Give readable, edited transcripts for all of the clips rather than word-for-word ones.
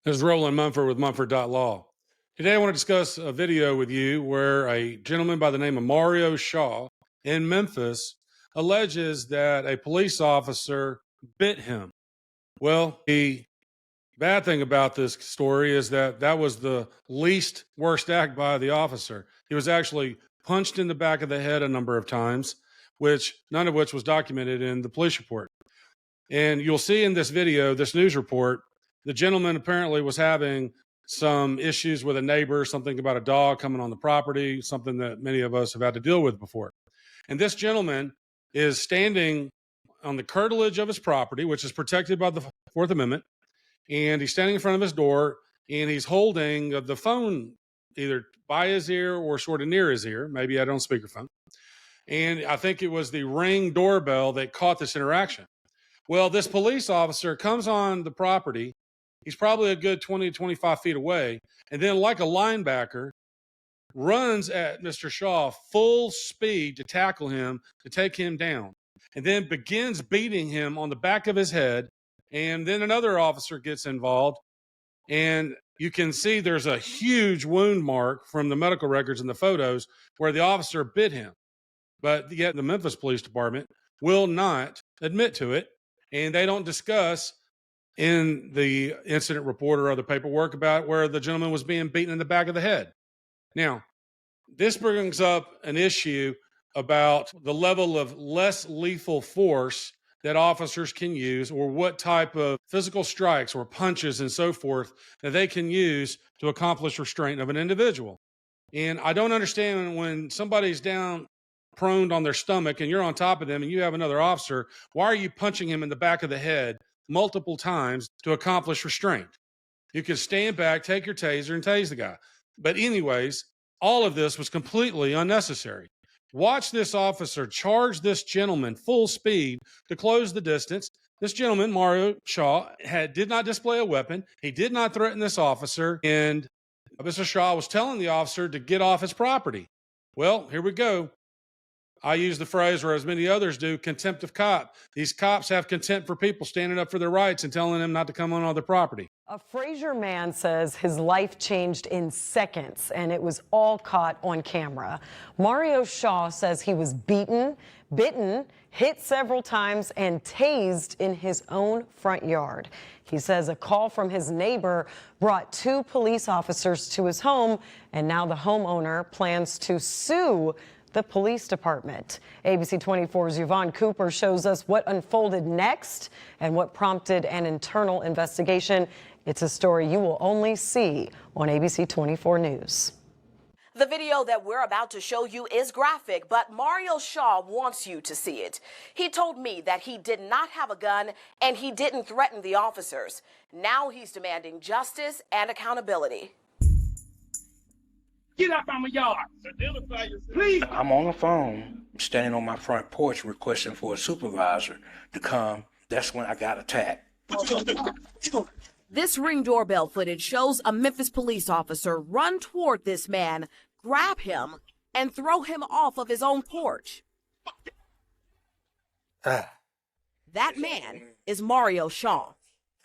This is Roland Mumford with Mumford.law. Today I want to discuss a video with you where a gentleman by the name of Mario Shaw in Memphis alleges that a police officer bit him. Well, the bad thing about this story is that that was the least worst act by the officer. He was actually punched in the back of the head a number of times, none of which was documented in the police report. And you'll see in this video, this news report, the gentleman apparently was having some issues with a neighbor, something about a dog coming on the property, something that many of us have had to deal with before. And this gentleman is standing on the curtilage of his property, which is protected by the Fourth Amendment. And he's standing in front of his door and he's holding the phone either by his ear or sort of near his ear. Maybe he had it on speakerphone. And I think it was the Ring doorbell that caught this interaction. Well, this police officer comes on the property. He's probably a good 20 to 25 feet away. And then, like a linebacker, runs at Mr. Shaw full speed to tackle him, to take him down, and then begins beating him on the back of his head. And then another officer gets involved. And you can see there's a huge wound mark from the medical records and the photos where the officer bit him. But yet the Memphis Police Department will not admit to it. And they don't discuss in the incident report or other paperwork about where the gentleman was being beaten in the back of the head. Now, this brings up an issue about the level of less lethal force that officers can use, or what type of physical strikes or punches and so forth that they can use to accomplish restraint of an individual. And I don't understand when somebody's down prone on their stomach and you're on top of them and you have another officer, why are you punching him in the back of the head multiple times to accomplish restraint? You can stand back, take your taser, and tase the guy. But anyways, all of this was completely unnecessary. Watch this officer charge this gentleman full speed to close the distance. This gentleman, Mario Shaw, did not display a weapon. He did not threaten this officer. And Mr. Shaw was telling the officer to get off his property. Well, here we go. I use the phrase, or as many others do, contempt of cop. These cops have contempt for people standing up for their rights and telling them not to come on their property. A Fraser man says his life changed in seconds, and it was all caught on camera. Mario Shaw says he was beaten, bitten, hit several times, and tased in his own front yard. He says a call from his neighbor brought 2 police officers to his home, and now the homeowner plans to sue the police department. ABC 24's Yvonne Cooper shows us what unfolded next and what prompted an internal investigation. It's a story you will only see on ABC 24 News. The video that we're about to show you is graphic, but Mario Shaw wants you to see it. He told me that he did not have a gun and he didn't threaten the officers. Now he's demanding justice and accountability. Get up on my yard. Identify yourself. Please. I'm on the phone, standing on my front porch requesting for a supervisor to come. That's when I got attacked. This Ring doorbell footage shows a Memphis police officer run toward this man, grab him, and throw him off of his own porch. That man is Mario Shaw.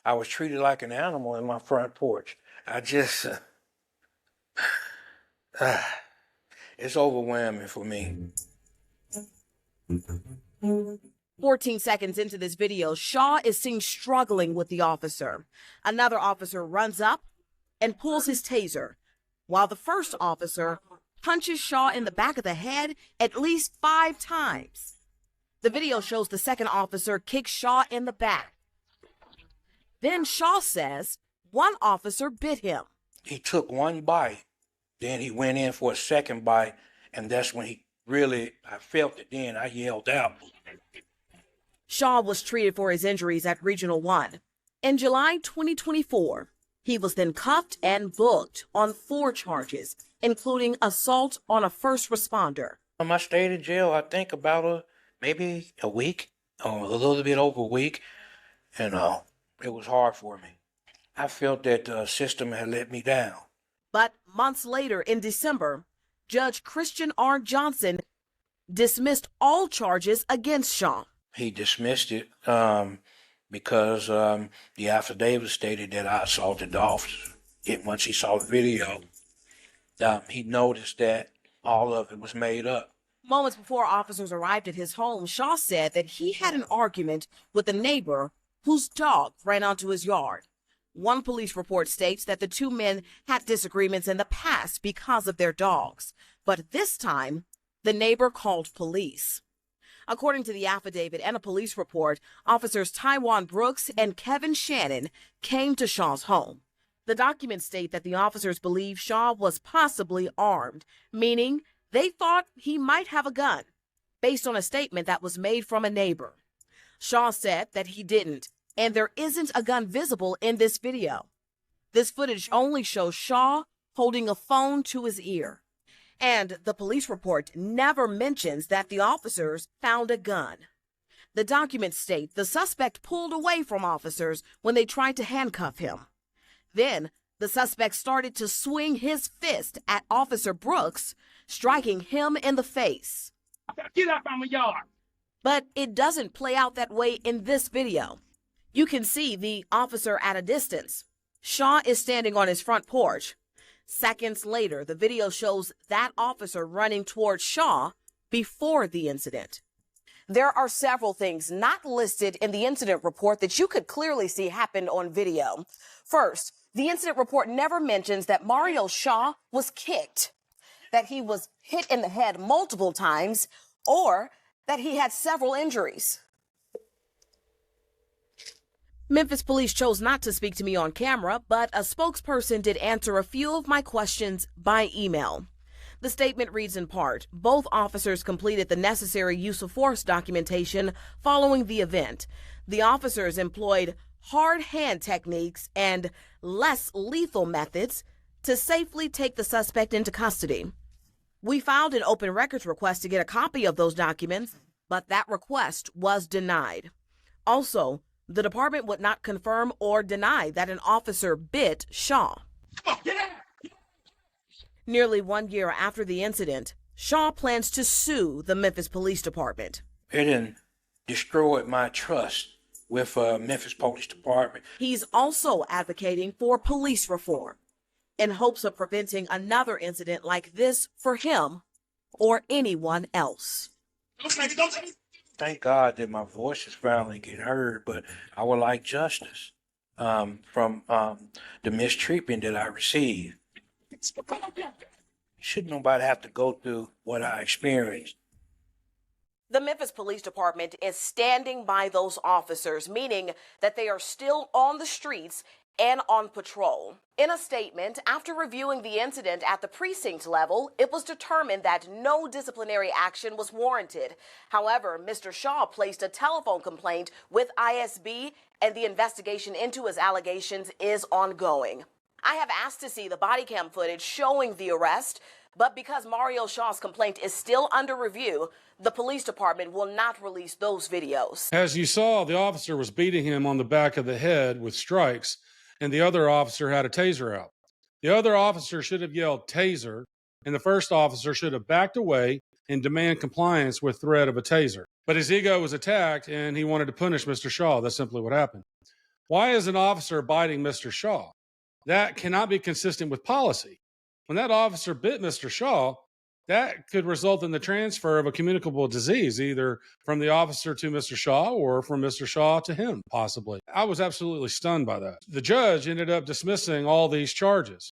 I was treated like an animal in my front porch. I just... it's overwhelming for me. 14 seconds into this video, Shaw is seen struggling with the officer. Another officer runs up and pulls his taser, while the first officer punches Shaw in the back of the head at least 5 times. The video shows the second officer kick Shaw in the back. Then Shaw says one officer bit him. He took one bite. Then he went in for a second bite, and that's when I felt it then. I yelled out. Shaw was treated for his injuries at Regional 1. In July 2024, he was then cuffed and booked on 4 charges, including assault on a first responder. I stayed in jail, I think, about maybe a week, or a little bit over a week, and it was hard for me. I felt that the system had let me down. But months later, in December, Judge Christian R. Johnson dismissed all charges against Shaw. He dismissed it because the affidavit stated that I assaulted the officer. And once he saw the video, he noticed that all of it was made up. Moments before officers arrived at his home, Shaw said that he had an argument with a neighbor whose dog ran onto his yard. One police report states that the two men had disagreements in the past because of their dogs, but this time the neighbor called police. According to the affidavit and a police report, officers Taiwan Brooks and Kevin Shannon came to Shaw's home. The documents state that the officers believe Shaw was possibly armed, meaning they thought he might have a gun, based on a statement that was made from a neighbor. Shaw said that he didn't, and there isn't a gun visible in this video. This footage only shows Shaw holding a phone to his ear. And the police report never mentions that the officers found a gun. The documents state the suspect pulled away from officers when they tried to handcuff him. Then the suspect started to swing his fist at Officer Brooks, striking him in the face. Get out of my yard. But it doesn't play out that way in this video. You can see the officer at a distance. Shaw is standing on his front porch. Seconds later, the video shows that officer running towards Shaw before the incident. There are several things not listed in the incident report that you could clearly see happened on video. First, the incident report never mentions that Mario Shaw was kicked, that he was hit in the head multiple times, or that he had several injuries. Memphis police chose not to speak to me on camera, but a spokesperson did answer a few of my questions by email. The statement reads in part, both officers completed the necessary use of force documentation following the event. The officers employed hard hand techniques and less lethal methods to safely take the suspect into custody. We filed an open records request to get a copy of those documents, but that request was denied. Also, the department would not confirm or deny that an officer bit Shaw. Nearly 1 year after the incident, Shaw plans to sue the Memphis Police Department. It done destroyed my trust with Memphis Police Department. He's also advocating for police reform in hopes of preventing another incident like this for him or anyone else. Thank God that my voice is finally getting heard, but I would like justice from the mistreatment that I received. Shouldn't nobody have to go through what I experienced. The Memphis Police Department is standing by those officers, meaning that they are still on the streets and on patrol. In a statement, after reviewing the incident at the precinct level, it was determined that no disciplinary action was warranted. However, Mr. Shaw placed a telephone complaint with ISB, and the investigation into his allegations is ongoing. I have asked to see the body cam footage showing the arrest, but because Mario Shaw's complaint is still under review, the police department will not release those videos. As you saw, the officer was beating him on the back of the head with strikes, and the other officer had a taser out. The other officer should have yelled taser, and the first officer should have backed away and demand compliance with threat of a taser. But his ego was attacked, and he wanted to punish Mr. Shaw. That's simply what happened. Why is an officer biting Mr. Shaw? That cannot be consistent with policy. When that officer bit Mr. Shaw, that could result in the transfer of a communicable disease, either from the officer to Mr. Shaw or from Mr. Shaw to him, possibly. I was absolutely stunned by that. The judge ended up dismissing all these charges.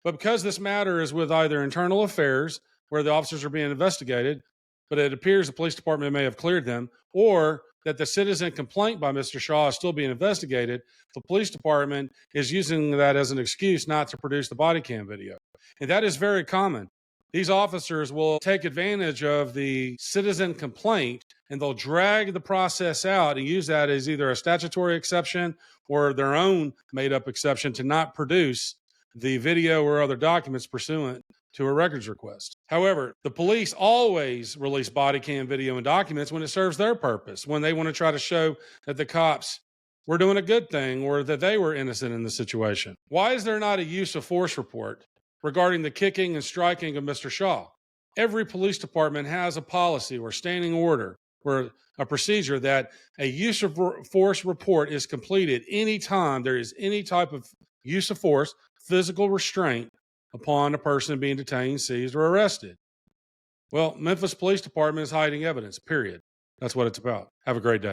But because this matter is with either internal affairs, where the officers are being investigated, but it appears the police department may have cleared them, or that the citizen complaint by Mr. Shaw is still being investigated, the police department is using that as an excuse not to produce the body cam video. And that is very common. These officers will take advantage of the citizen complaint, and they'll drag the process out and use that as either a statutory exception or their own made-up exception to not produce the video or other documents pursuant to a records request. However, the police always release body cam video and documents when it serves their purpose, when they want to try to show that the cops were doing a good thing or that they were innocent in the situation. Why is there not a use of force report regarding the kicking and striking of Mr. Shaw? Every police department has a policy or standing order or a procedure that a use of force report is completed anytime there is any type of use of force, physical restraint upon a person being detained, seized, or arrested. Well, Memphis Police Department is hiding evidence, period. That's what it's about. Have a great day.